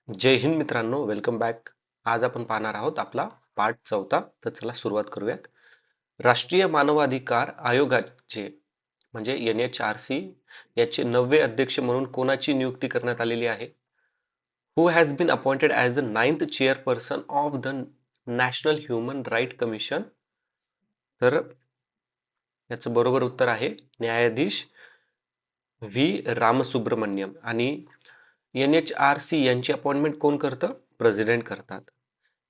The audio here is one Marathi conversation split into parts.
जय हिंद मित्रांनो, वेलकम बॅक. आज आपण पाहणार आहोत आपला पार्ट 4. तर चला सुरुवात करूयात. राष्ट्रीय मानवाधिकार आयोगाचे म्हणजे NHRC याचे नववे अध्यक्ष म्हणून कोणाची नियुक्ती करण्यात आलेली आहे? Who has been appointed as the 9th chairperson of the national human right commission? तर याचं बरोबर उत्तर आहे न्यायाधीश व्ही रामसुब्रमण्यम. आणि NHRC यांची अपॉइंटमेंट कोण करतं? प्रेसिडेंट करतात.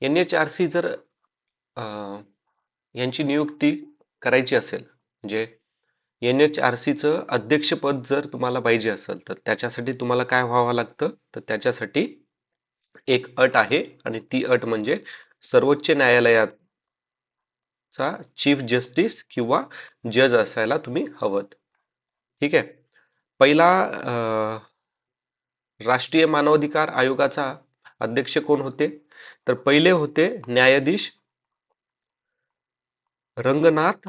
NHRC जर यांची नियुक्ती करायची असेल म्हणजे NHRCचं अध्यक्षपद जर तुम्हाला पाहिजे असेल तर त्याच्यासाठी तुम्हाला काय व्हावं लागतं? तर त्याच्यासाठी एक अट आहे आणि ती अट म्हणजे सर्वोच्च न्यायालयाचा चीफ जस्टिस किंवा जज असायला तुम्ही हवं. ठीक आहे. पहिला राष्ट्रीय मानवाधिकार आयोगाचा अध्यक्ष कोण होते? तर पहिले होते न्यायाधीश रंगनाथ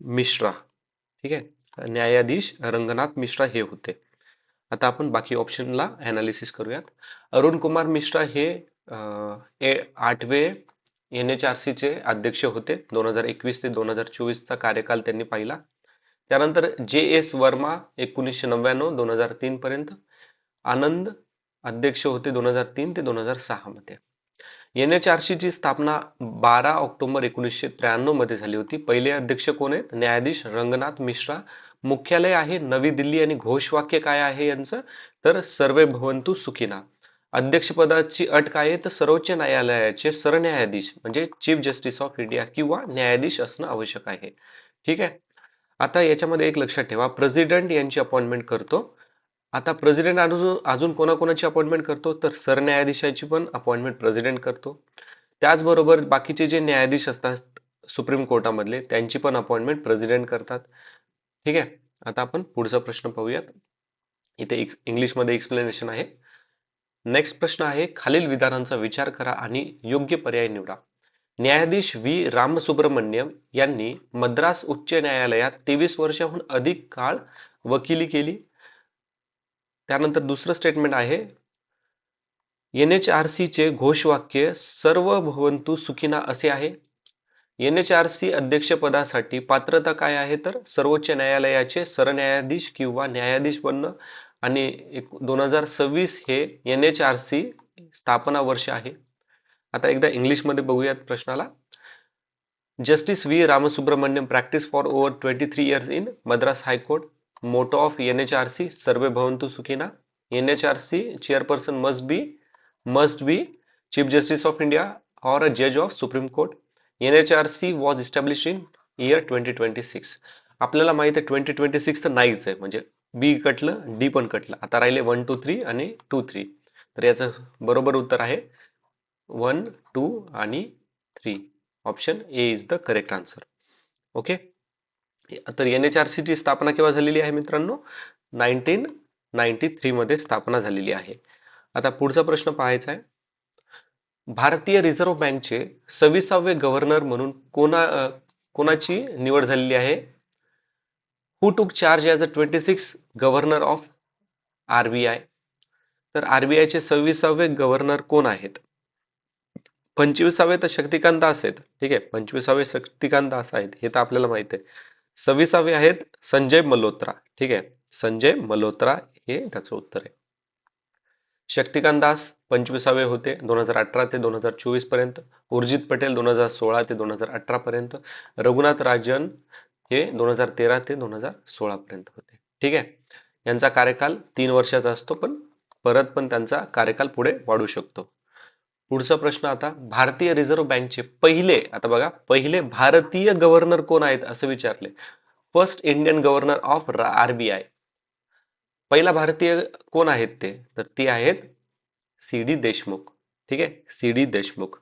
मिश्रा. ठीक आहे. न्यायाधीश रंगनाथ मिश्रा हे होते. आता आपण बाकी ऑप्शनला ॲनालिसिस करूयात. अरुण कुमार मिश्रा हे 8वे NHRC चे अध्यक्ष होते. 2021 ते 2024 चा कार्यकाल त्यांनी पाहिला. त्यानंतर JS वर्मा 1999-2003 पर्यंत. आनंद अध्यक्ष होते 2003 ते 2006 मध्ये. NHRC ची स्थापना 12 ऑक्टोबर 1993 मध्ये झाली होती. पहिले अध्यक्ष कोण आहेत? न्यायाधीश रंगनाथ मिश्रा. मुख्यालय आहे नवी दिल्ली आणि घोषवाक्य काय आहे यांचं? तर सर्वे भवन्तु सुखिना. अध्यक्षपदाची अट काय आहे? तर सर्वोच्च न्यायालयाचे सरन्यायाधीश म्हणजे चीफ जस्टिस ऑफ इंडिया किंवा न्यायाधीश असणं आवश्यक आहे. ठीक आहे. आता याच्यामध्ये एक लक्षात ठेवा, प्रेसिडेंट यांची अपॉइंटमेंट करतो. आता प्रेसिडेंट अजून कोणाकोणाची अपॉइंटमेंट करतो? तर सरन्यायाधीशाची पण अपॉइंटमेंट प्रेसिडेंट करतो. त्याचबरोबर बाकीचे जे न्यायाधीश असतात सुप्रीम कोर्टामधले त्यांची पण अपॉइंटमेंट प्रेसिडेंट करतात. ठीक आहे. आता आपण पुढचा प्रश्न पाहूयात. इथे इंग्लिशमध्ये एक्सप्लेनेशन आहे. नेक्स्ट प्रश्न आहे, खालील विधानांचा विचार करा आणि योग्य पर्याय निवडा. न्यायाधीश व्ही रामसुब्रमण्यम यांनी मद्रास उच्च न्यायालयात 23 वर्षांहून अधिक काळ वकिली केली. त्यानंतर दुसरं स्टेटमेंट आहे, NHRC चे घोषवाक्य सर्व भवन्तु सुखिना असे आहे. NHRC अध्यक्षपदासाठी पात्रता काय आहे? तर सर्वोच्च न्यायालयाचे सरन्यायाधीश किंवा न्यायाधीश बनणं. आणि 2026 हे NHRC स्थापना वर्ष आहे. आता एकदा इंग्लिशमध्ये बघूयात प्रश्नाला. Justice V Ramasubramanian practice for over 23 years in Madras high court. Motto of NHRC सर्वे भवन्तु सुखिना. NHRC chairperson must be Chief Justice of India or a judge of Supreme Court. NHRC was established in year 2026. आपल्याला माहित आहे 2026 तर नाहीच आहे, म्हणजे बी कटलं, डी पण कटलं. आता राहिले 1 2 3 आणि 2 3. तर याचं बरोबर उत्तर आहे 1 2 आणि 3. Option A is the correct answer. Okay. तर NHRC ची स्थापना केव्हा झालेली आहे मित्रांनो? 1993 मध्ये स्थापना झालेली आहे. आता पुढचा प्रश्न पाहायचा आहे. भारतीय रिझर्व्ह बँकचे 26वे गव्हर्नर म्हणून कोणाची निवड झालेली आहे? हु टूक charge as a 26 governor of RBI? तर RBI चे 26वे गव्हर्नर कोण आहेत? 25वे तर शक्तिकांत दास आहेत. ठीक आहे. 25वे शक्तिकांत दास आहेत हे तर आपल्याला माहित आहे. 26वे आहेत संजय मल्होत्रा. ठीक आहे. संजय मल्होत्रा हे त्याचं उत्तर आहे. शक्तिकांत दास 25वे होते 2018 ते 2024 पर्यंत. उर्जित पटेल 2016 ते 2018 पर्यंत. रघुनाथ राजन हे 2013 ते 2016 पर्यंत होते. ठीक आहे. यांचा कार्यकाल 3 वर्षाचा असतो, पण परत पण त्यांचा कार्यकाल पुढे वाढू शकतो. पुढचा प्रश्न आता, भारतीय रिझर्व्ह बँकचे पहिले, आता बघा, पहिले भारतीय गव्हर्नर कोण आहेत असं विचारले. First Indian governor of RBI. पहिला भारतीय कोण आहेत ते? तर ती आहेत CD देशमुख. ठीक आहे. CD देशमुख.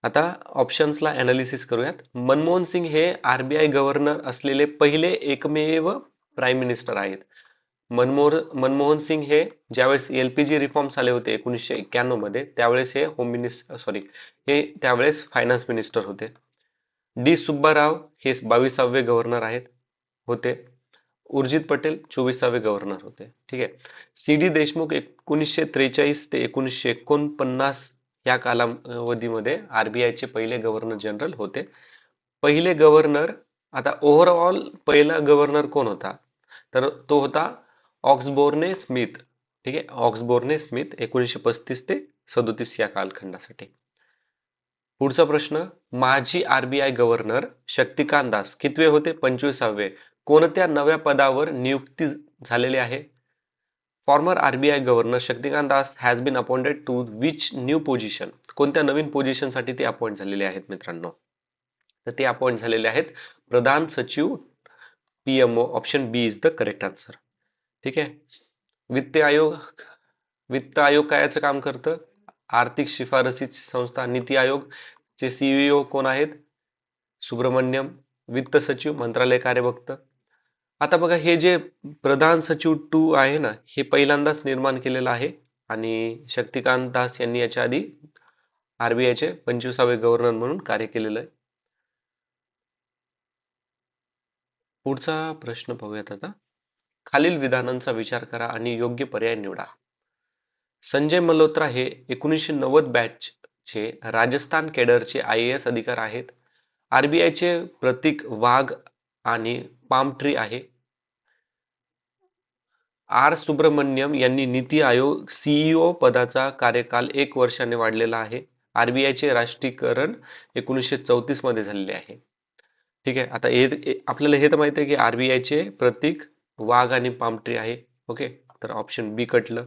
आता ऑप्शन्सला ॲनालिसिस करूयात. मनमोहन सिंग हे RBI गव्हर्नर असलेले पहिले एकमेव प्राईम मिनिस्टर आहेत. मनमोहन सिंग हे ज्यावेळेस LPG रिफॉर्म्स आले होते 1991 मध्ये, त्यावेळेस हे होम मिनिस्टर हे त्यावेळेस फायनान्स मिनिस्टर होते. D सुब्बाराव हे 22वे गव्हर्नर होते. उर्जित पटेल 24वे गव्हर्नर होते. ठीक आहे. सी डी देशमुख 1943 ते 1949 या कालावधीमध्ये आरबीआयचे पहिले गव्हर्नर जनरल होते. पहिले गव्हर्नर, आता ओव्हरऑल पहिला गव्हर्नर कोण होता, तर तो होता ऑक्सबोर्ने स्मिथ. ठीक आहे, ऑक्सबोर्ने स्मिथ 1935 ते 37 या कालखंडासाठी. पुढचा प्रश्न, माजी आरबीआय गव्हर्नर शक्तिकांत दास कितवे होते? 25वे. कोणत्या नव्या पदावर नियुक्ती झालेली आहे? Former RBI governor Shaktikanta Das has been appointed to which new position. कोणत्या नवीन पोझिशनसाठी ते अपॉइंट झालेले आहेत मित्रांनो? तर ते अपॉइंट झालेले आहेत प्रधान सचिव, PMO. Option B is the correct answer. ठीक आहे. वित्त आयोग, वित्त आयोग कायचं काम करतं? आर्थिक शिफारसीची संस्था. नीती आयोग चे सीईओ कोण आहेत? सुब्रमण्यम. वित्त सचिव, मंत्रालय कार्यभक्त. आता बघा, हे जे प्रधान सचिव 2 आहे ना, हे पहिल्यांदाच निर्माण केलेलं आहे आणि शक्तिकांत दास यांनी याच्या आधी आरबीआयचे 25वे गव्हर्नर म्हणून कार्य केलेलं आहे. पुढचा प्रश्न पाहूयात आता. खालील विधानांचा विचार करा आणि योग्य पर्याय निवडा. संजय मल्होत्रा हे 1990 बॅचचे राजस्थान केडरचे IAS अधिकारी आहेत. आरबीआयचे प्रतीक वाघ आणि पाम ट्री आहे. आर सुब्रमण्यम यांनी नीती आयोग सीईओ पदाचा कार्यकाल 1 वर्षाने वाढलेला आहे. आरबीआयचे राष्ट्रीयकरण 1934 मध्ये झालेले आहे. ठीक आहे. आता आपल्याला हे तर माहिती आहे की आरबीआयचे प्रतीक वाघ आणि पाम ट्री आहे. ओके, तर ऑप्शन बी कटलं.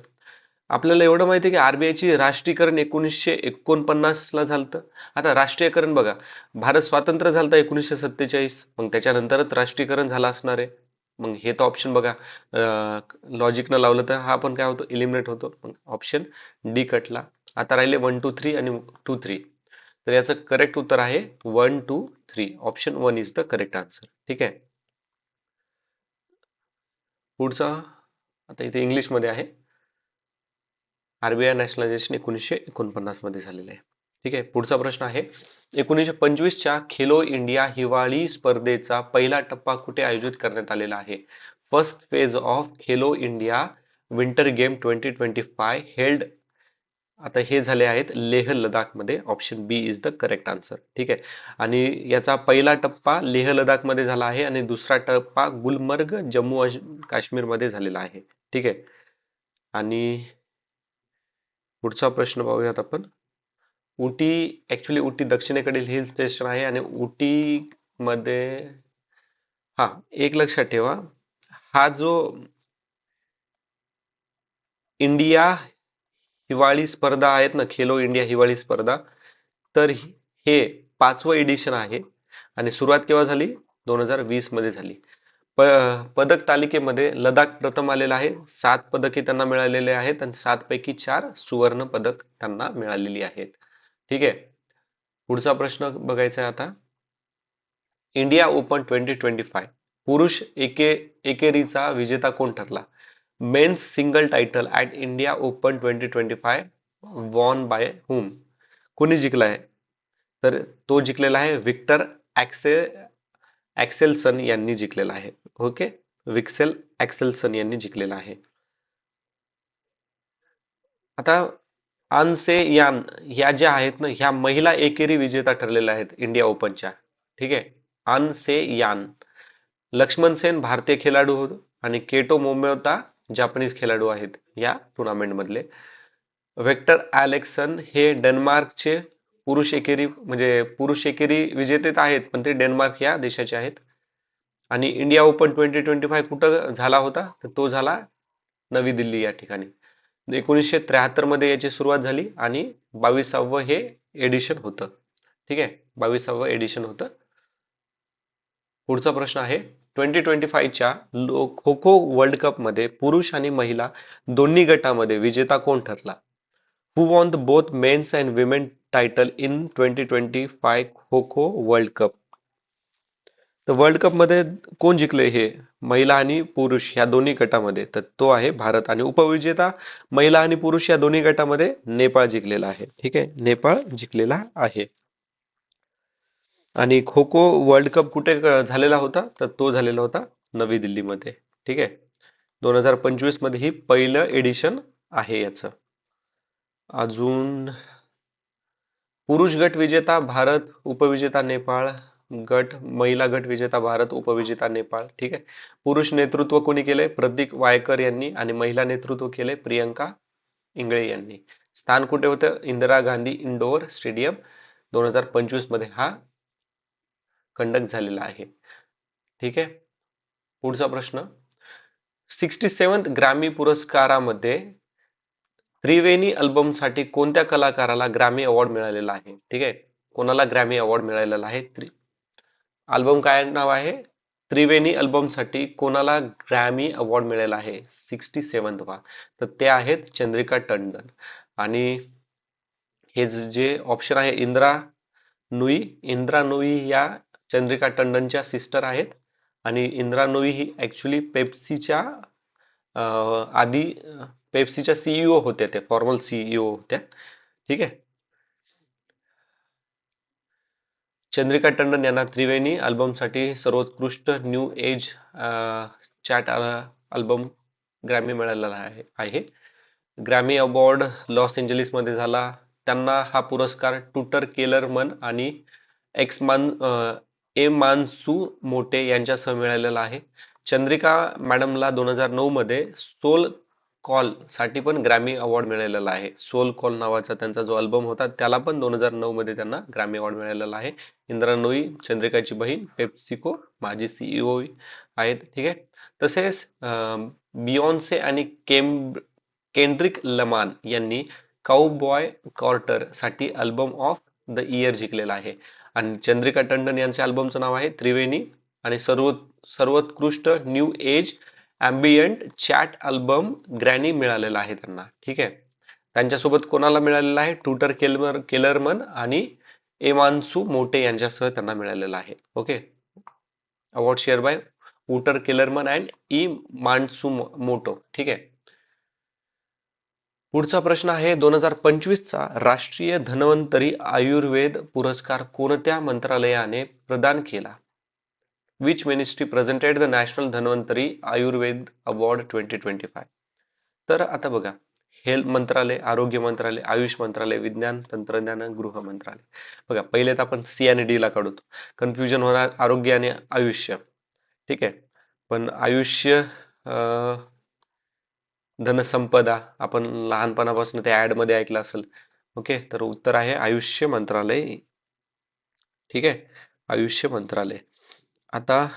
आपल्याला एवढं माहिती आहे की आरबीआयची राष्ट्रीयकरण 1949 ला झालं. आता राष्ट्रीयकरण बघा, भारत स्वातंत्र्य झालं 1947, मग त्याच्यानंतरच राष्ट्रीयकरण झालं असणार आहे. मग हे तर ऑप्शन बघा, लॉजिक न लावलं तर हा पण काय होतो, इलिमिनेट होतो. मग ऑप्शन डी कटला. आता राहिले 1 2 3 आणि 2 3. तर याचं करेक्ट उत्तर आहे 1 2 3. Option 1 is the correct answer. ठीक आहे. पुढचा, आता इथे इंग्लिश मध्ये आहे. आरबीआय नॅशनलायझेशन 1949 मध्ये झालेलं आहे. ठीक आहे. पुढचा प्रश्न आहे, 1925च्या खेलो इंडिया हिवाळी स्पर्धेचा पहिला टप्पा कुठे आयोजित करण्यात आलेला आहे? First phase of Khelo India winter game 2025 held. आता हे झाले आहेत लेह लडाख मध्ये. Option B is the correct answer. ठीक आहे. आणि याचा पहिला टप्पा लेह लडाख मध्ये झाला आहे आणि दुसरा टप्पा गुलमर्ग जम्मू काश्मीर मध्ये झालेला आहे. ठीक आहे. आणि पुढचा प्रश्न पाहूयात आपण. उटी, ऍक्च्युली उटी दक्षिणेकडील हिल स्टेशन आहे आणि उटी मध्ये, हा एक लक्षात ठेवा, हा जो इंडिया हिवाळी स्पर्धा आहेत ना, खेलो इंडिया हिवाळी स्पर्धा, तर हे 5वं एडिशन आहे आणि सुरुवात केव्हा झाली? 2020 मध्ये झाली. पदक तालिकेमध्ये लडाख प्रथम आलेला आहे. 7 पदके त्यांना मिळालेले आहेत आणि 7 पैकी 4 सुवर्ण पदक त्यांना मिळालेली आहेत. ठीक आहे. पुढचा प्रश्न बघायचा आहे आता. इंडिया ओपन 2025 पुरुष एकेरीचा विजेता कोण ठरला? Men's single title at India open 2025 won by whom. कोणी जिंकलाय? तर तो जिंकलेला आहे विक्टर ॲक्सेलसन यांनी जिंकलेला आहे. ओके, विक्सेल ॲक्सेलसन यांनी जिंकलेला आहे. आता आन से यान ह्या ज्या आहेत ना, ह्या महिला एकेरी विजेता ठरलेल्या आहेत इंडिया ओपनच्या. ठीक आहे. आन से यान. लक्ष्मण सेन भारतीय खेळाडू होतो आणि केटो मोमोता जापानीज खेळाडू आहेत या टुर्नामेंट मधले. व्हेक्टर ॲलेक्सन हे डेन्मार्कचे पुरुष एकेरी, म्हणजे पुरुष एकेरी विजेते आहेत, पण ते डेन्मार्क या देशाचे आहेत. आणि इंडिया ओपन 2025 कुठं झाला होता? तर तो झाला नवी दिल्ली या ठिकाणी. 1973 मध्ये याची सुरुवात झाली आणि 22वं हे एडिशन होतं. ठीक आहे, 22वं एडिशन होतं. पुढचा प्रश्न आहे, 2025च्या खो खो वर्ल्ड कप मध्ये पुरुष आणि महिला दोन्ही गटामध्ये विजेता कोण ठरला? Who won the both men's and women title in 2025 kho kho world cup? तर वर्ल्ड कप मध्ये कोण जिंकले हे महिला आणि पुरुष ह्या दोन्ही गटामध्ये? तर तो आहे भारत. आणि उपविजेता महिला आणि पुरुष या दोन्ही गटामध्ये नेपाळ जिंकलेला आहे. ठीक आहे, नेपाळ जिंकलेला आहे. आणि खो खो वर्ल्ड कप कुठे झालेला होता? तर तो झालेला होता नवी दिल्लीमध्ये. ठीक आहे. 2025 मध्ये ही पहिलं एडिशन आहे याचं. अजून पुरुष गट विजेता भारत, उपविजेता नेपाळ गट, महिला गट विजेता भारत, उपविजेता नेपाळ. ठीक आहे. पुरुष नेतृत्व कोणी केले? प्रतीक वायकर यांनी, आणि महिला नेतृत्व केले प्रियंका इंगळे यांनी. स्थान कुठे होतं? Indira Gandhi indoor stadium. 2025 मध्ये हा कंडक्ट झालेला आहे. ठीक आहे. पुढचा प्रश्न, 67th ग्रॅमी पुरस्कारामध्ये त्रिवेणी अल्बमसाठी कोणत्या कलाकाराला ग्रॅमी अवॉर्ड मिळालेला आहे? ठीक आहे. कोणाला ग्रॅमी अवॉर्ड मिळालेला आहे? अल्बम काय नाव आहे? त्रिवेणी अल्बमसाठी कोणाला ग्रॅमी अवॉर्ड मिळालेला आहे 67 वा? तर ते आहेत चंद्रिका टंडन. आणि हे जे ऑप्शन आहे, इंद्रा नुई या चंद्रिका टंडनच्या सिस्टर आहेत. आणि इंद्रा नुई ही ऍक्च्युली पेप्सीच्या आधी पेप्सीच्या सीईओ होत्या, त्या फॉर्मल सीईओ होत्या. ठीक आहे. चंद्रिका टंडन यांना त्रिवेणी अल्बमसाठी सर्वोत्कृष्ट new age chant album Grammy मिळालेला आहे. ग्रॅमी अवॉर्ड लॉस एंजलिस मध्ये झाला. त्यांना हा पुरस्कार टूटर केलरमन आणि एक्समान एमान्सू मोटे यांच्यासह मिळालेला आहे. चंद्रिका मॅडमला 2009 मध्ये सोल कॉल साठी पण ग्रॅमी अवॉर्ड मिळालेला आहे. सोल कॉल नावाचा त्यांचा जो अल्बम होता त्याला पण 2009 मध्ये त्यांना ग्रॅमी अवॉर्ड मिळालेला आहे. इंदिरा नोई चंद्रिकाची बहीण, पेप्सिको माजी सीईओ आहेत. ठीक आहे. तसेच बियॉन्से आणि केंड्रिक लमान यांनी काउबॉय कॉर्टर साठी अल्बम ऑफ द इयर जिंकलेला आहे. आणि चंद्रिका टंडन यांच्या अल्बमचं नाव आहे त्रिवेणी, आणि सर्वोत्कृष्ट new age ambient chant album Grammy मिळालेला आहे त्यांना. ठीक आहे. त्यांच्यासोबत कोणाला मिळालेला आहे? टूटर केलरमन आणि एमान्सू मोटे यांच्यासह त्यांना मिळालेला आहे. ओके. अवॉर्ड शेअर बाय टूटर केलरमन अँड ई मान्सू मोटो. ठीक आहे. पुढचा प्रश्न आहे, 2025 चा राष्ट्रीय धन्वंतरी आयुर्वेद पुरस्कार कोणत्या मंत्रालयाने प्रदान केला? Which ministry presented the national Dhanvantari Ayurveda award 2025? तर आता बघा, हेल्थ मंत्रालय, आरोग्य मंत्रालय, आयुष मंत्रालय, विज्ञान तंत्रज्ञान, गृह मंत्रालय. बघा, पहिले तर आपण सी आणि डी ला काढू. कन्फ्युजन होणार आरोग्य आणि आयुष्य. ठीक आहे. पण आयुष्य धनसंपदा आपण लहानपणापासून ते ऍड मध्ये ऐकलं असेल. ओके. तर उत्तर आहे आयुष्य मंत्रालय. ठीक आहे. आयुष्य मंत्रालय. आता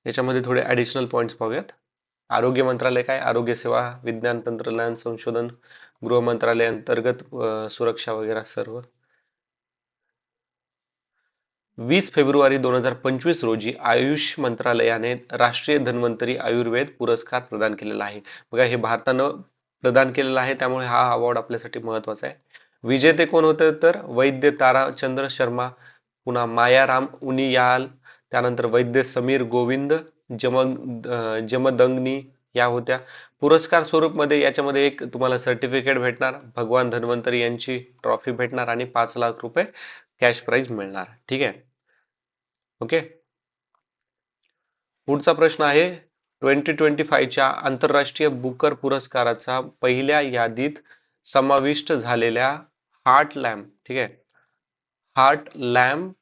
याच्यामध्ये थोडे ऍडिशनल पॉइंट्स पाहूयात. आरोग्य मंत्रालय काय? आरोग्य सेवा, विज्ञान तंत्रज्ञान संशोधन, गृह मंत्रालय अंतर्गत सुरक्षा वगैरे सर्व. 20 फेब्रुवारी 2025 रोजी आयुष मंत्रालयाने राष्ट्रीय धन्वंतरी आयुर्वेद पुरस्कार प्रदान केलेला आहे. बघा, हे भारतानं प्रदान केलेला आहे, त्यामुळे हा अवॉर्ड आपल्यासाठी महत्वाचा आहे. विजेते कोण होते? तर वैद्य ताराचंद्र शर्मा, पुन्हा मायाराम उनियाल, त्यानंतर वैद्य समीर गोविंद जमदंगनी या होत्या. पुरस्कार स्वरूप मध्ये याच्यामध्ये एक तुम्हाला सर्टिफिकेट भेटणार, भगवान धन्वंतरी यांची ट्रॉफी भेटणार, आणि 5 लाख रुपये कॅश प्राइज मिळणार. ठीक आहे. ओके. पुढचा प्रश्न आहे, 2025 च्या आंतरराष्ट्रीय बुकर पुरस्काराचा पहिल्या यादीत समाविष्ट झालेल्या हार्ट लॅम्प, ठीक आहे, हार्ट लॅम्प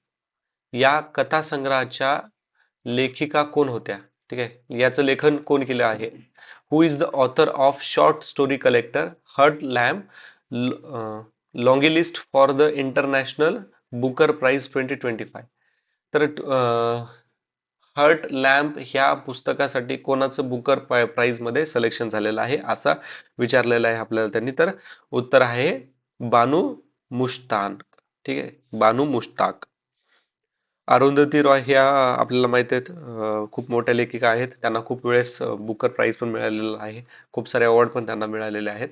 या कथासंग्रहाच्या लेखिका कोण होत्या? ठीक आहे. याचं लेखन कोण केलं आहे? Who is the author of short story collector Heart Lamp longlist for the International Booker Prize 2025? तर हर्ट लॅम्प ह्या पुस्तकासाठी कोणाचं बुकर प्राइज मध्ये सिलेक्शन झालेलं आहे असा विचारलेला आहे आपल्याला त्यांनी. तर उत्तर आहे बानू मुश्ताक. ठीक आहे. बानू मुश्ताक. अरुंधती रॉय ह्या आपल्याला माहित आहेत, खूप मोठ्या लेखिका आहेत. त्यांना खूप वेळेस बुकर प्राइज पण मिळालेला आहे. खूप सारे अवॉर्ड पण त्यांना मिळालेले आहेत.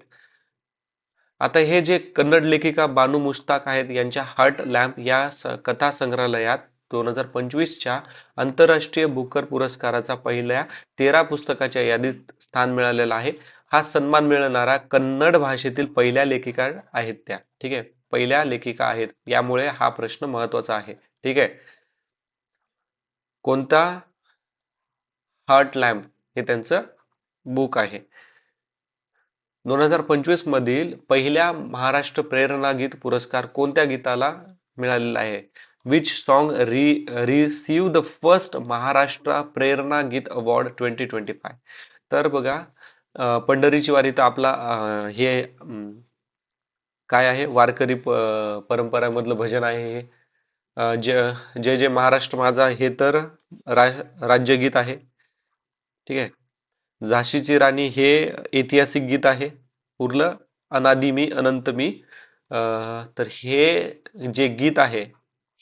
आता हे जे कन्नड लेखिका बानू मुश्ताक आहेत, यांच्या हार्ट लॅम्प या कथा संग्रहालयात 2025 च्या आंतरराष्ट्रीय बुकर पुरस्काराचा पहिल्या 13 पुस्तकाच्या यादीत स्थान मिळालेलं आहे. हा सन्मान मिळणारा कन्नड भाषेतील पहिल्या लेखिका आहेत त्या. ठीक आहे. पहिल्या लेखिका आहेत, यामुळे हा प्रश्न महत्वाचा आहे. ठीक आहे. कोणता हार्ट लॅम्प हे त्यांचं बुक आहे. 2025 मधील पहिल्या महाराष्ट्र प्रेरणा गीत पुरस्कार कोणत्या गीताला मिळालेला आहे? Which song receive the first Maharashtra Prerna Geet award 2025? तर बघा, पंढरीची वारी तर आपला हे काय आहे, वारकरी परंपरामधलं भजन आहे हे. जय जय महाराष्ट्र माझा हे तर रा, राज्यगीत आहे. ठीक आहे. झाशीची राणी हे ऐतिहासिक गीत आहे. उरलं अनादि मी अनंत मी. तर हे जे गीत आहे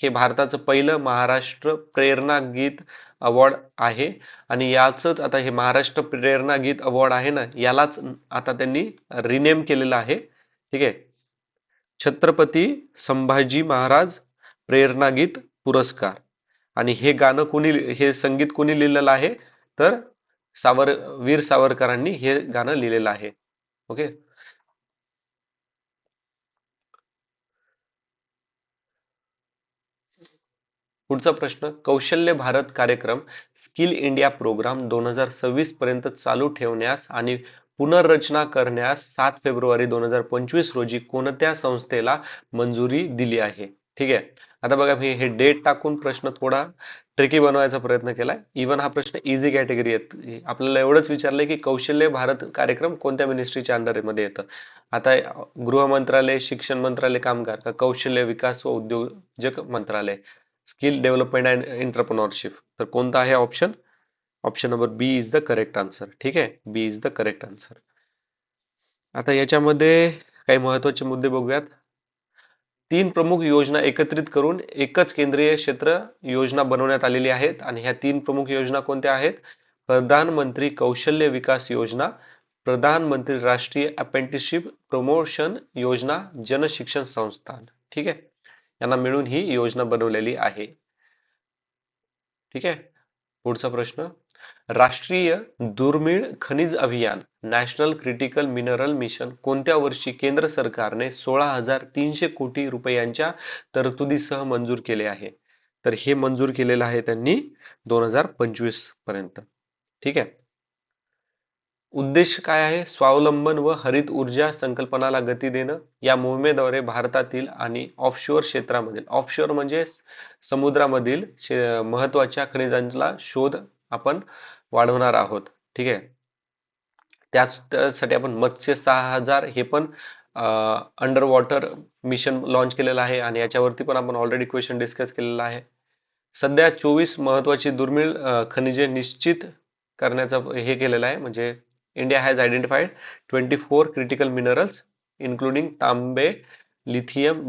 हे भारताचं पहिलं महाराष्ट्र प्रेरणा गीत अवॉर्ड आहे. आणि याचंच आता हे महाराष्ट्र प्रेरणा गीत अवॉर्ड आहे ना, यालाच आता त्यांनी रिनेम केलेलं आहे. ठीक आहे. छत्रपती संभाजी महाराज प्रेरणा गीत पुरस्कार. आणि हे गाणं कोणी, हे संगीत कोणी लिहिलेलं आहे? तर वीर सावरकरांनी हे गाणं लिहिलेलं आहे. ओके. पुढचा प्रश्न, कौशल्य भारत कार्यक्रम स्किल इंडिया प्रोग्राम 2026 पर्यंत चालू ठेवण्यास आणि पुनर्रचना करण्यास 7 फेब्रुवारी 2025 रोजी कोणत्या संस्थेला मंजुरी दिली आहे? ठीक आहे. आता बघा, मी हे डेट टाकून प्रश्न थोडा ट्रिकी बनवायचा प्रयत्न केलाय. इवन हा प्रश्न इझी कॅटेगरी आहे. आपल्याला एवढंच विचारलंय की कौशल्य भारत कार्यक्रम कोणत्या मिनिस्ट्रीच्या अंडर मध्ये येतं. आता गृह मंत्रालय, शिक्षण मंत्रालय, कामगार का कौशल्य विकास व उद्योजक मंत्रालय, स्किल डेव्हलपमेंट अँड एंटरप्रेन्योरशिप? तर कोणता आहे option? Option number B is the correct answer. ठीक आहे, B is the correct answer. आता याच्यामध्ये काही महत्वाचे मुद्दे बघूयात. 3 प्रमुख योजना एकत्रित करून एकच केंद्रीय क्षेत्र योजना बनवण्यात आलेली आहेत. आणि ह्या 3 प्रमुख योजना कोणत्या आहेत? प्रधानमंत्री कौशल्य विकास योजना, प्रधानमंत्री राष्ट्रीय अप्रेंटिसशिप प्रमोशन योजना, जन शिक्षण संस्थान. ठीक आहे, यांना मिळून ही योजना बनवलेली आहे. ठीक आहे. पुढचा प्रश्न, राष्ट्रीय दुर्मिळ खनिज अभियान नॅशनल क्रिटिकल मिनरल मिशन कोणत्या वर्षी केंद्र सरकारने 16,300 कोटी रुपयांच्या तरतुदीसह मंजूर केले आहे? तर हे मंजूर केलेलं आहे त्यांनी 2025 पर्यंत. ठीक आहे. उद्देश काय आहे? स्वावलंबन व हरित ऊर्जा संकल्पनाला गती देणं. या मोहिमेद्वारे भारतातील आणि ऑफशोअर क्षेत्रामधील, ऑफशोअर म्हणजे समुद्रामधील महत्वाच्या खनिजांचा शोध आपण वाढवणार आहोत. ठीक आहे. त्यासाठी आपण मत्स्य 6000 हे पण अंडर वॉटर मिशन लॉन्च केलेलं आहे. आणि याच्यावरती पण आपण ऑलरेडी क्वेश्चन डिस्कस केलेला आहे. सध्या 24 महत्वाची दुर्मिळ खनिजे निश्चित करण्याचा हे केलेलं आहे. म्हणजे India has identified 24 critical minerals including Tambe, lithium,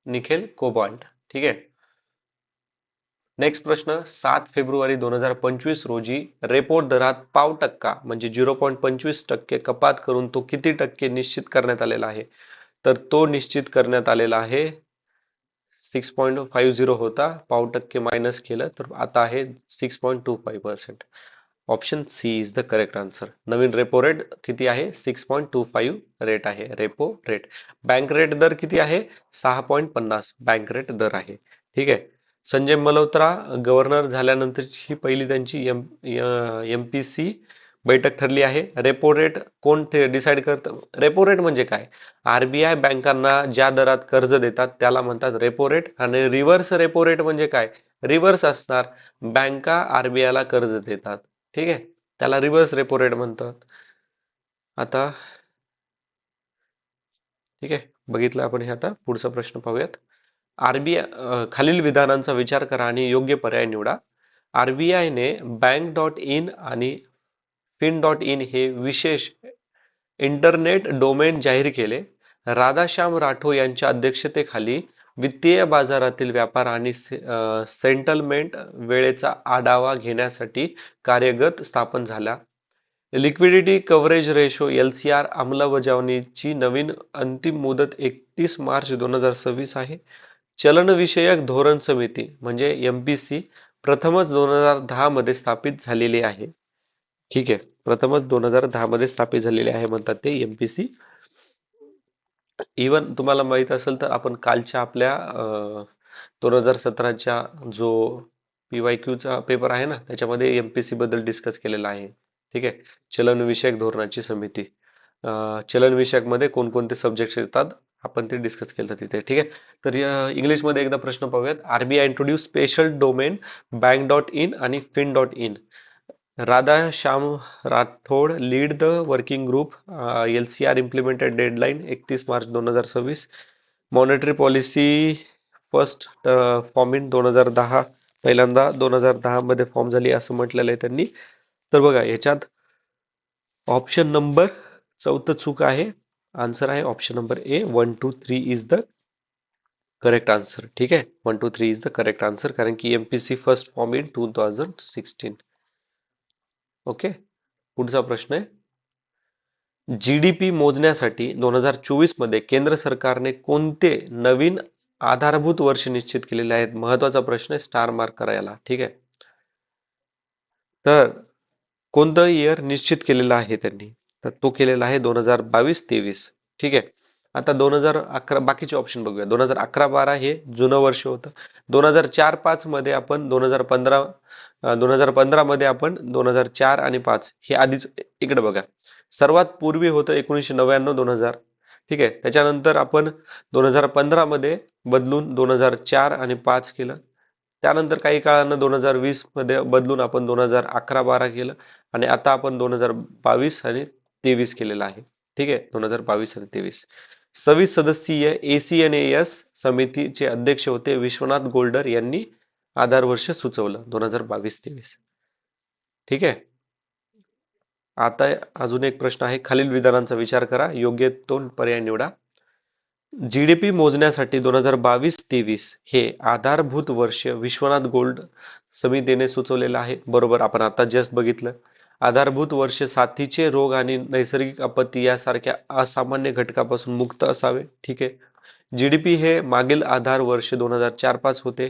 nickel, cobalt. ठीक आहे. नेक्स्ट प्रश्न, 7 फेब्रुवारी 2025 रोजी रेपो दरात पाव टक्का म्हणजे 0.25% कपात करून तो किती टक्के निश्चित करण्यात आलेला आहे? तर तो निश्चित करण्यात आलेला आहे 6.50 होता, पाव टक्के मायनस केलं तर आता आहे 6.25%. Option C is the correct answer. नवीन रेपो रेट किती आहे? 6.25 रेट आहे रेपो रेट. बँक रेट दर किती आहे? 6.50 बँक रेट दर आहे. ठीक आहे. संजय मल्होत्रा गव्हर्नर झाल्यानंतरची ही पहिली त्यांची MPC बैठक ठरली आहे. रेपो रेट कोण डिसाईड करतं? रेपो रेट म्हणजे काय? RBI बँकांना ज्या दरात कर्ज देतात त्याला म्हणतात रेपो रेट. आणि रिव्हर्स रेपो रेट म्हणजे काय? रिव्हर्स असणार, बँका RBI ला कर्ज देतात. ठीक आहे, त्याला रिव्हर्स रेपो रेट म्हणतात. आता ठीक आहे, बघितलं आपण हे. आता पुढचा प्रश्न पाहूयात. खालील विधानांचा विचार करा आणि योग्य पर्याय निवडा. RBI ने bank.in आणि fin.in हे विशेष इंटरनेट डोमेन जाहीर केले. राधाश्याम राठोड यांच्या अध्यक्षतेखाली वित्तीय बाजारातील व्यापार आणि सेटलमेंट वेळेचा आढावा घेण्यासाठी कार्यगट स्थापन झाला. लिक्विडिटी कव्हरेज रेशो LCR अंमलबजावणीची नवीन अंतिम मुदत 31 मार्च 2026 आहे. चलनविषयक धोरण समिती म्हणजे MPC प्रथमच 2010 मध्ये स्थापित झालेली आहे. ठीक आहे, प्रथमच 2010 मध्ये स्थापित झालेले आहे म्हणतात ते MPC. इवन तुम्हाला माहित असेल तर आपण कालच्या आपल्या 2017च्या जो PYQचा पेपर आहे ना, त्याच्यामध्ये MPC बद्दल डिस्कस केलेला आहे. ठीक आहे. चलनविषयक धोरणाची समिती. चलनविषयक मध्ये कोणकोणते सब्जेक्ट्स येतात आपण ते डिस्कस केलं तिथे. ठीक आहे. तर इंग्लिशमध्ये एकदा प्रश्न पाहूयात. RBI introduce special domain bank dot in आणि fin dot in. Radha Shyam Rathore lead the working group. LCR implemented deadline 31 March 2026. Monetary policy first form in 2010. पहिल्यांदा 2010 मध्ये फॉर्म झाली असं म्हटलेलं आहे त्यांनी. तर बघा याच्यात ऑप्शन नंबर 4 चूक आहे. आन्सर आहे option number A. 1, 2, 3 is the correct answer. ठीक आहे. 1, 2, 3 इज द करेक्ट आन्सर, कारण की MPC first form in 2016. Okay. पुढचा प्रश्न आहे. GDP मोजण्यासाठी 2024 मध्ये केंद्र सरकारने कोणते नवीन आधारभूत वर्ष निश्चित केलेले आहेत? महत्वाचा प्रश्न आहे, स्टार मार्क करायला. ठीक आहे. तर कोणतं इयर निश्चित केलेलं आहे त्यांनी? तर तो केलेला आहे 2022-23. ठीक आहे. आता 2011 बाकीचे ऑप्शन बघूया. 2011-12 हे जुनं वर्ष होतं. 2004-5 मध्ये आपण 2015 मध्ये आपण 2004 आणि 5 हे आधीच इकडे बघा. सर्वात पूर्वी होतं 1999-2000. ठीक आहे. त्याच्यानंतर आपण 2015 मध्ये बदलून 2004 आणि 5 केलं. त्यानंतर काही काळानं 2020 मध्ये बदलून आपण 2011-12 केलं आणि आता आपण 2022 आणि 23 केलेलं आहे. ठीक आहे. 2022 आणि 23. 26 सदस्यीय ACNAS समितीचे अध्यक्ष होते विश्वनाथ गोल्डर यांनी आधार वर्ष सुचवलं 2022-23. ठीक आहे. आता अजून एक प्रश्न आहे. खालील विधानांचा विचार करा, योग्य तो पर्याय निवडा. GDP मोजण्यासाठी 2022-23 हे आधारभूत वर्ष विश्वनाथ गोल्ड समितीने सुचवलेलं आहे. बरोबर, आपण आता जस्ट बघितलं. आधारभूत वर्ष साथीचे रोग आणि नैसर्गिक आपत्ती यासारख्या असामान्य घटकापासून मुक्त असावे. ठीक आहे. GDP हे मागील आधार वर्ष 2004-5 होते.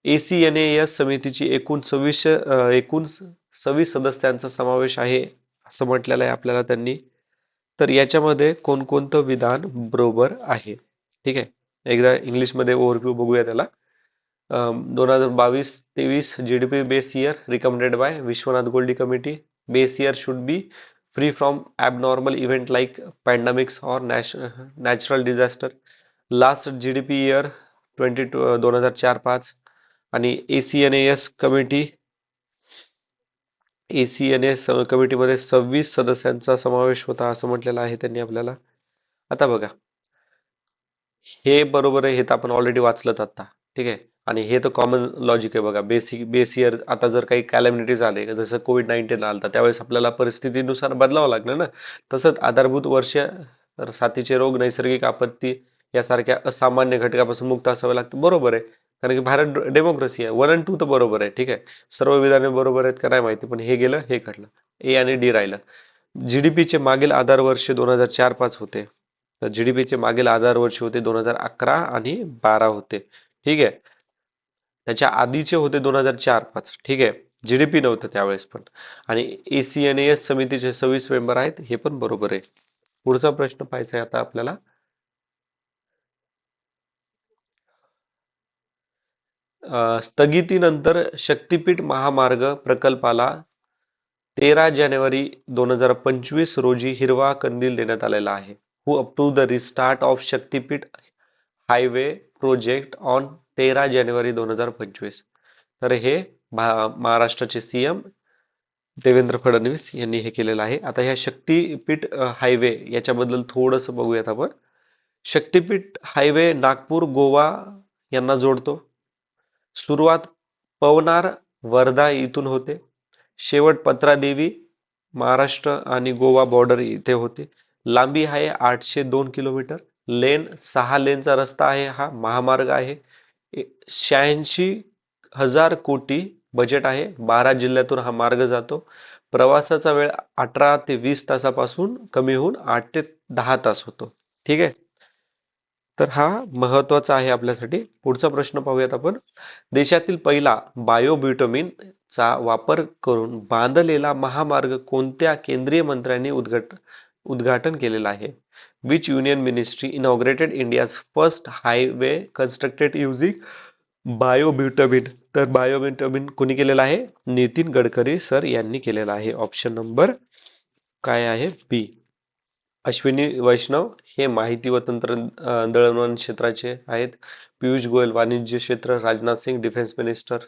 ACNAS समितीची एकूण 26 सदस्यांचा समावेश आहे असं म्हटलेलं आहे आपल्याला त्यांनी. तर याच्यामध्ये कोणकोणतं विधान बरोबर आहे? ठीक आहे. एकदा इंग्लिशमध्ये ओव्हरव्ह्यू बघूया त्याला. 2022-23 GDP base year recommended by Vishwanath Goldar committee. Base year should be free from abnormal event like pandemics और natural disaster. Last GDP year 2004-5 आणि ACNAS कमिटीमध्ये 26 सदस्यांचा समावेश होता असं म्हटलेलं आहे त्यांनी आपल्याला. आता बघा, हे बरोबर आहे, हे तर आपण ऑलरेडी वाचलं आता. ठीक आहे. आणि हे तर कॉमन लॉजिक आहे बघा. बेस इयर, आता जर काही कॅलॅमिटीज आले जसं COVID-19 आलं त्यावेळेस आपल्याला परिस्थितीनुसार बदलावं लागलं ना. तसंच आधारभूत वर्ष साथीचे रोग, नैसर्गिक आपत्ती यासारख्या असामान्य घटकापासून मुक्त असावे लागतं. बरोबर आहे, कारण की भारत डेमोक्रेसी आहे. 1 आणि 2 तर बरोबर आहे. ठीक आहे. सर्व विधाने बरोबर आहेत का नाही माहिती, पण हे गेलं, हे घडलं. ए आणि डी राहिलं. GDPचे मागील आधार वर्ष 2004-5 होते. तर GDPचे मागील आधार वर्ष होते 2011 आणि 12 होते. ठीक आहे. त्याच्या आधीचे होते 2004-5. ठीक आहे. GDP नव्हतं त्यावेळेस पण. आणि ACNAS समितीचे 26 मेंबर आहेत, हे पण बरोबर आहे. पुढचा प्रश्न पाहायचा आहे आता आपल्याला. स्थगितीनंतर शक्तीपीठ महामार्ग प्रकल्पाला 13 जानेवारी 2025 रोजी हिरवा कंदील देण्यात आलेला आहे. Who approve the restart of Shaktipeeth highway project on 13 January 2025. तर हे महाराष्ट्राचे CM देवेंद्र फडणवीस यांनी हे केलेलं आहे. आता ह्या शक्तीपीठ हायवे याच्याबद्दल थोडंसं बघूयात आपण. शक्तीपीठ हायवे नागपूर गोवा यांना जोडतो. सुरुवात पवनार वर्धा इथून होते. शेवट पत्रादेवी महाराष्ट्र आणि गोवा बॉर्डर इथे होते. लांबी आहे 802 किलोमीटर. लेन 6 लेनचा रस्ता आहे. हा महामार्ग आहे. 86,000 कोटी बजेट आहे. 12 जिल्ह्यातून हा मार्ग जातो. प्रवासाचा वेळ 18 ते 20 तासापासून कमी होऊन 8 ते 10 तास होतो. ठीक आहे. तर हा महत्वाचा आहे आपल्यासाठी. पुढचा प्रश्न पाहूयात आपण. देशातील पहिला बायोब्युटमिन चा वापर करून बांधलेला महामार्ग कोणत्या केंद्रीय मंत्र्यांनी उद्घाटन केलेला आहे? Which union ministry inaugurated India's first highway constructed using बायोब्युटामिन, तर बायोब्युटामिन कोणी केलेलं आहे? नितीन गडकरी सर यांनी केलेला आहे. ऑप्शन नंबर काय आहे? बी. अश्विनी वैष्णव हे माहिती व दळणवळण क्षेत्राचे आहेत. पियुष गोयल वाणिज्य क्षेत्र, राजनाथ सिंग डिफेन्स मिनिस्टर.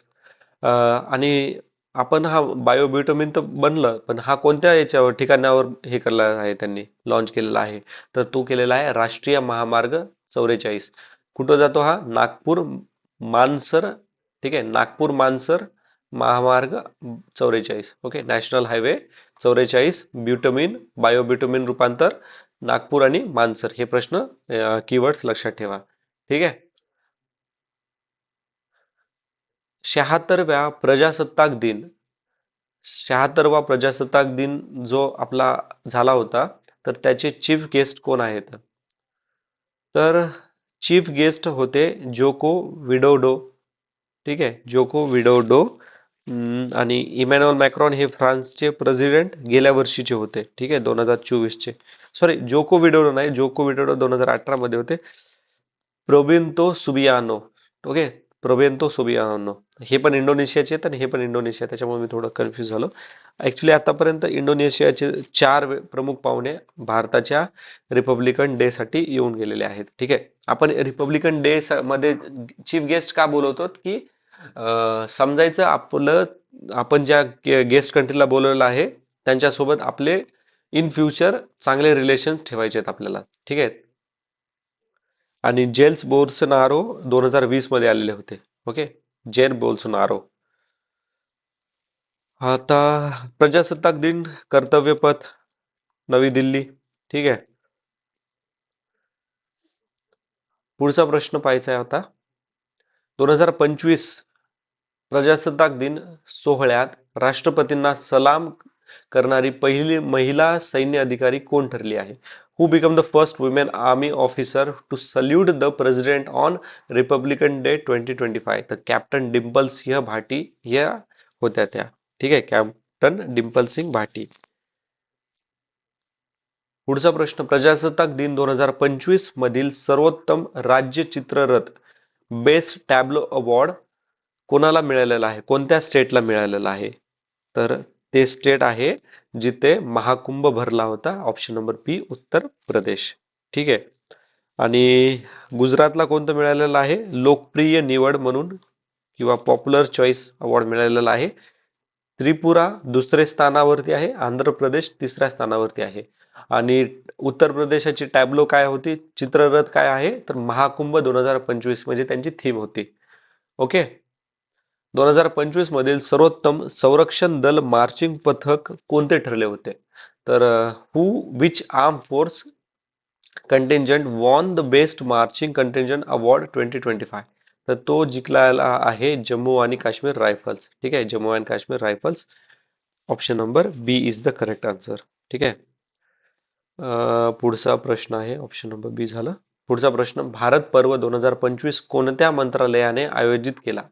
आणि आपण हा बायोब्युटामिन तर बनलं, पण हा कोणत्या याच्यावर ठिकाणावर हे केला आहे, त्यांनी लॉन्च केलेला आहे? तर तो केलेला आहे राष्ट्रीय महामार्ग 44. कुठं जातो हा? नागपूर मानसर. ठीक आहे, नागपूर मानसर महामार्ग 44. Okay, national highway 44. ब्युटमिन बायोब्युटमिन रूपांतर नागपूर आणि मानसर. हे प्रश्न कीवर्ड्स लक्षात ठेवा. ठीक आहे. 76व्या प्रजासत्ताक दिन, 76वा प्रजासत्ताक दिन जो आपला झाला होता, तर त्याचे चीफ गेस्ट कोण आहेत? तर चीफ गेस्ट होते जोको विडोडो. ठीक आहे, जोको विडोडो. आणि इमॅन्युअल मॅक्रॉन हे फ्रान्सचे प्रेसिडेंट गेल्या वर्षीचे होते. ठीक आहे, 2024चे. सॉरी, जोको विडोडो नाही, जोको विडोडो 2018 मध्ये होते. प्रोबेन्तो सुबियानो. ओके, प्रोबेन्तो सुबियानो. हे पण इंडोनेशियाचे आहेत आणि हे पण इंडोनेशिया, त्याच्यामुळे मी थोडं कन्फ्युज झालो. ऍक्च्युली आतापर्यंत इंडोनेशियाचे 4 प्रमुख पाहुणे भारताच्या रिपब्लिकन डे साठी येऊन गेलेले आहेत. ठीक आहे, आपण रिपब्लिकन डे मध्ये चीफ गेस्ट का बोलवतो? की समजायचं आपलं, आपण ज्या गेस्ट कंट्रीला बोलवलेलं आहे त्यांच्यासोबत आपले इन फ्युचर चांगले रिलेशन्स ठेवायचे आहेत आपल्याला. ठीक आहे. आणि जेल्स बोल्सोनारो 2020 मध्ये आलेले होते. ओके, जेर बोल्सोनारो. आता प्रजासत्ताक दिन, कर्तव्य पथ, नवी दिल्ली. ठीक आहे. पुढचा प्रश्न पाहायचा आहे आता. 2025 प्रजासत्ताक दिन सोहळ्यात राष्ट्रपतींना सलाम करणारी पहिली महिला सैन्य अधिकारी कोण ठरली आहे? Who become the first women army officer to salute the president on Republican Day 2025? तर कॅप्टन डिम्पल सिंह भाटी या होत्या त्या. ठीक आहे, कॅप्टन डिम्पल सिंग भाटी. पुढचा प्रश्न, प्रजासत्ताक दिन 2025 मधील सर्वोत्तम राज्य चित्ररथ बेस्ट टॅब्लो अवॉर्ड कोणाला मिळालेला आहे? कोणत्या स्टेटला मिळालेला आहे? तर ते स्टेट आहे जिथे महाकुंभ भरला होता. ऑप्शन नंबर बी, उत्तर प्रदेश. ठीक आहे. आणि गुजरातला कोणतं मिळालेलं आहे? लोकप्रिय निवड म्हणून किंवा पॉप्युलर चॉईस अवॉर्ड मिळालेला आहे. त्रिपुरा दुसऱ्या स्थानावरती आहे, आंध्र प्रदेश तिसऱ्या स्थानावरती आहे. आणि उत्तर प्रदेशाची टॅब्लो काय होती? चित्ररथ काय आहे? तर महाकुंभ 2025 म्हणजे त्यांची थीम होती. ओके. 2025 मधील सर्वोत्तम संरक्षण दल मार्चिंग पथक कोणते ठरले होते? तर who which arm force contingent won the best marching contingent award 2025? तर तो जिंकलेला आहे जम्मू आणि काश्मीर रायफल्स. ठीक आहे, जम्मू आणि Kashmir rifles. Option number B is the correct answer. ठीक आहे. पुढचा प्रश्न आहे, ऑप्शन नंबर बी झालं. पुढचा प्रश्न, भारत पर्व 2025 कोणत्या मंत्रालयाने आयोजित केला?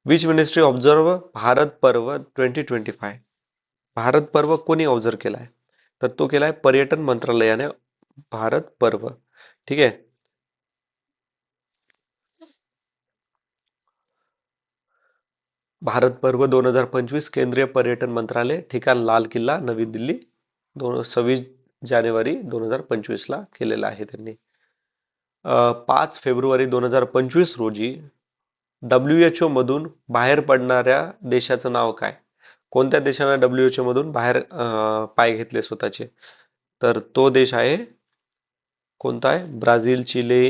विच मिनिस्ट्री ऑब्झर्व भारत पर्व 2025? भारत पर्व कोणी ऑब्झर्व केलाय? तर तो केलाय पर्यटन मंत्रालयाने भारत पर्व. ठीक आहे. भारत पर्व 2025 केंद्रीय पर्यटन मंत्रालय, ठिकाण लाल किल्ला नवी दिल्ली, 26 जानेवारी 2025 ला केलेला आहे त्यांनी. 5 फेब्रुवारी 2025 रोजी WHO मधून बाहेर पडणाऱ्या देशाचं नाव काय? कोणत्या देशाने WHO मधून बाहेर पाय घेतले स्वतःचे? तर तो देश आहे, कोणता आहे? Brazil, Chile,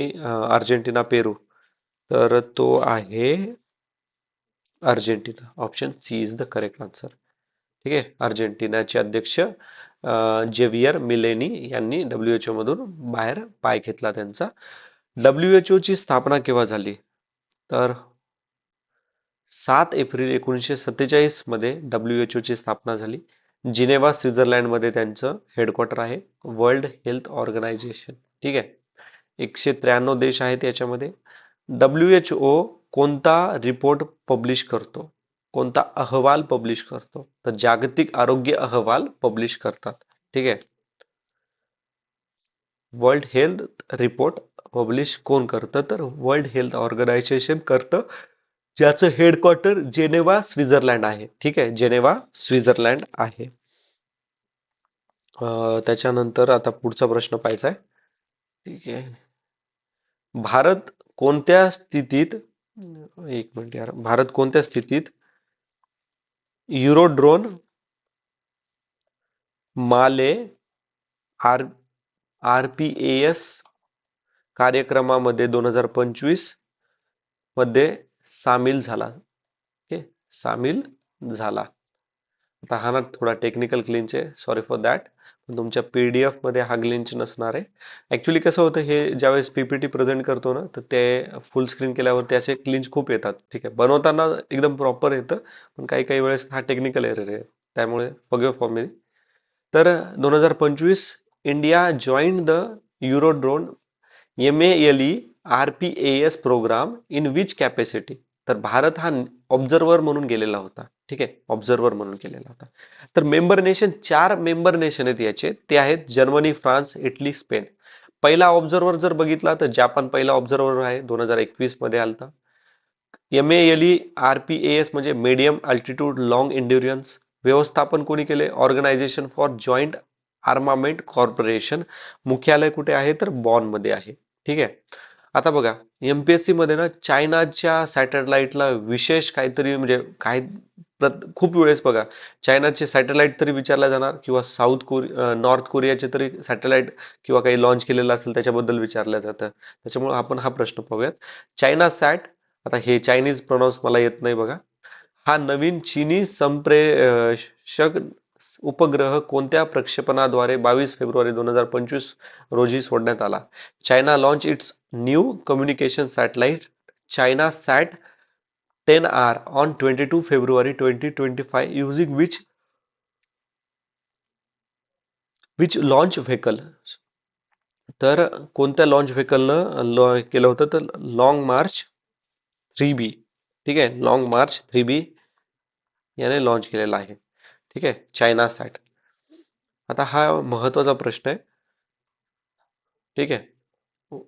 Argentina, Peru. तर तो आहे Argentina. Option C is the correct answer. ठीक आहे, अर्जेंटिनाचे अध्यक्ष जेवियर मिलेनी यांनी WHO मधून बाहेर पाय घेतला त्यांचा. WHO ची स्थापना केव्हा झाली? तर 7 एप्रिल 1947 मध्ये WHO ची स्थापना झाली. जिनेव्हा स्वित्झर्लंड मध्ये त्यांचं हेडक्वार्टर आहे. World health organisation. ठीक आहे. 193 देश आहेत याच्यामध्ये. WHO कोणता रिपोर्ट पब्लिश करतो? कोणता अहवाल पब्लिश करतो? तर जागतिक आरोग्य अहवाल पब्लिश करतात. ठीक आहे. वर्ल्ड हेल्थ रिपोर्ट पब्लिश कोण करतं तर वर्ल्ड हेल्थ ऑर्गनायझेशन करतं, ज्याचं हेडक्वार्टर जेनेवा स्वित्झर्लंड आहे. ठीक आहे, जेनेवा स्वित्झर्लंड आहे. त्याच्यानंतर आता पुढचा प्रश्न पाहायचा आहे. ठीक आहे. भारत कोणत्या स्थितीत, एक मिनिट यार, भारत कोणत्या स्थितीत युरोड्रोन माले आर आरपीएस कार्यक्रमामध्ये 2025 मध्ये सामील झाला? ओके, सामील झाला. आता हा ना थोडा टेक्निकल ग्लिच आहे, सॉरी फॉर दॅट. पण तुमच्या पीडीएफ मध्ये हा ग्लिच नसणार आहे. ऍक्च्युली कसं होतं, हे ज्यावेळेस पीपीटी प्रेझेंट करतो ना, तर ते फुल स्क्रीन केल्यावर त्याचे ग्लिच खूप येतात. ठीक आहे, बनवताना एकदम प्रॉपर येतं, पण काही काही वेळेस हा टेक्निकल एरर आहे, त्यामुळे फॉरगिव्ह फॉर मी. तर 2025 India join the Eurodrone MALE RPAS programme in which capacity. तर भारत हा ऑब्झर्व्हर म्हणून गेलेला होता. ठीक आहे, ऑब्झर्व्हर म्हणून गेलेला होता. तर मेंबर नेशन, 4 मेंबर नेशन आहेत याचे, ते आहेत जर्मनी, फ्रान्स, इटली, स्पेन. पहिला ऑब्झर्व्हर जर बघितला तर जापान पहिला ऑब्झर्व्हर आहे, 2021 मध्ये आलता. MALE RPAS म्हणजे मीडियम अल्टिट्यूड लॉंग एन्ड्युरन्स. व्यवस्थापन कोणी केले? Organisation for joint armament corporation. मुख्यालय कुठे आहे? तर बॉन मध्ये आहे. ठीक आहे. आता बघा, MPSC मध्ये ना चायनाच्या सॅटेलाइटला विशेष काहीतरी, म्हणजे काय, खूप वेळेस बघा चायनाचे सॅटेलाइट तरी विचारला जाणार, किंवा नॉर्थ कोरियाचे तरी सॅटेलाइट किंवा काही लॉन्च केलेलं असेल त्याच्याबद्दल विचारलं जातं. त्याच्यामुळे आपण हा प्रश्न पाहूयात. चायना सॅट, आता हे चायनीज प्रोनाउन्स मला येत नाही बघा. हा नवीन चीनी संप्रेषक उपग्रह कोणत्या प्रक्षेपणाद्वारे 22 फेब्रुवारी 2025 रोजी सोडण्यात आला? China launch its new communication satellite China sat 10R on 22 February 2025 using which launch vehicle. तर कोणत्या लॉन्च व्हेकलनं केलं होतं? तर लॉंग मार्च 3B. ठीक आहे, लॉंग मार्च 3B याने लॉन्च केलेला आहे. ठीक आहे, चायना सॅट. आता हा महत्वाचा प्रश्न आहे. ठीक आहे.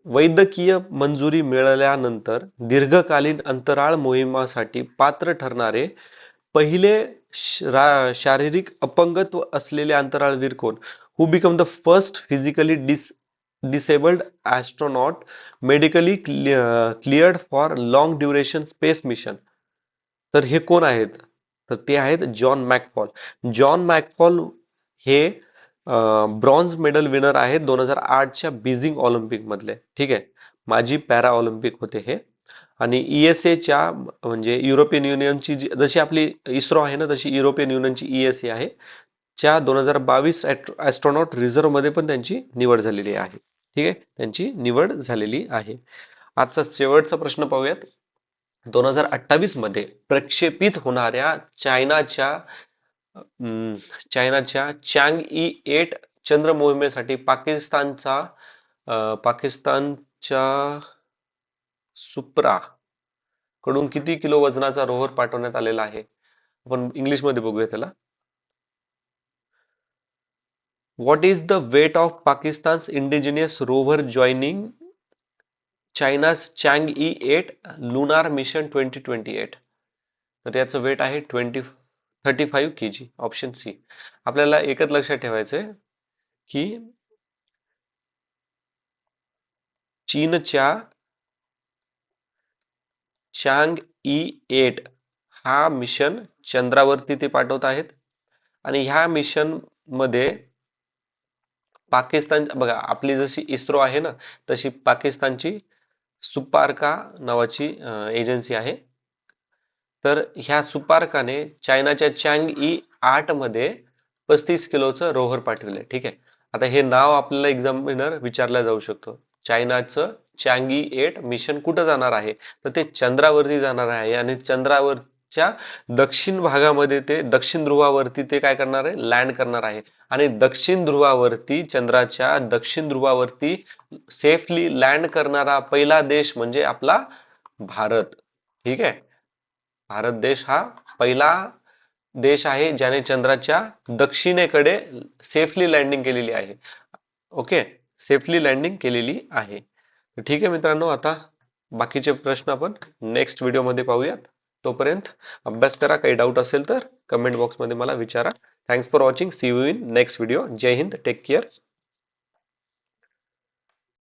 वैद्यकीय मंजुरी मिळाल्यानंतर दीर्घकालीन अंतराळ मोहिमासाठी पात्र ठरणारे पहिले शारीरिक अपंगत्व असलेले अंतराळवीर कोण? Who become the first physically disabled astronaut medically cleared for long duration space mission. तर हे कोण आहेत? तर ते आहेत जॉन मॅकफॉल. जॉन मॅकफॉल हे ब्रॉन्झ मेडल विनर आहेत 2008च्या बीजिंग ऑलिम्पिक मधले. ठीक आहे, माजी पॅरा ऑलिम्पिक होते हे. आणि ESAच्या, म्हणजे युरोपियन युनियनची, जशी आपली इस्रो आहे ना, तशी युरोपियन युनियनची ESA आहे. च्या 2022 ॲस्ट्रॉनॉट रिझर्व्ह मध्ये पण त्यांची निवड झालेली आहे. ठीक आहे, त्यांची निवड झालेली आहे. आजचा शेवटचा प्रश्न पाहूयात. 2028 मध्ये प्रक्षेपित होणाऱ्या चायनाच्या चँग ई 8 चंद्र मोहिमेसाठी पाकिस्तानच्या सुप्रा कडून किती किलो वजनाचा रोव्हर पाठवण्यात आलेला आहे? आपण इंग्लिश मध्ये बघूया त्याला. What is the weight of Pakistan's indigenous rover joining China's Chang'e 8 lunar mission 2028? तर याचं वेट आहे 35 kg. Option C. आपल्याला एकच लक्षात ठेवायचंय की चीनच्या चँग ई 8 हा मिशन चंद्रावरती ते पाठवत आहेत. आणि ह्या मिशन मध्ये पाकिस्तान, बघा आपली जशी इस्रो आहे ना, तशी पाकिस्तानची सुपार्का नावाची एजन्सी आहे. तर ह्या सुपार्काने चायनाच्या चँग ई 8 मध्ये 35 किलोचं रोव्हर पाठवलंय. ठीक आहे. आता हे नाव आपल्याला एक्झामिनर विचारलं जाऊ शकतो. चायनाचं चँग ई 8 मिशन कुठं जाणार आहे? तर ते चंद्रावरती जाणार आहे, आणि चंद्रावरच्या दक्षिण भागामध्ये, ते दक्षिण ध्रुवावरती ते काय करणार आहे? लँड करणार आहे. आणि दक्षिण ध्रुवावरती, चंद्राच्या दक्षिण ध्रुवावरती सेफली लँड करणारा पहिला देश म्हणजे आपला भारत. ठीक आहे, भारत देश हा पहिला देश आहे ज्याने चंद्राच्या दक्षिणेकडे सेफली लँडिंग केलेली आहे. ओके, सेफली लँडिंग केलेली आहे. ठीक आहे मित्रांनो, आता बाकीचे प्रश्न आपण नेक्स्ट व्हिडिओमध्ये पाहूयात. तोपर्यंत अभ्यास करा. काही डाऊट असेल तर कमेंट बॉक्समध्ये मला विचारा. Thanks for watching. See you in next video. Jai Hind. Take care.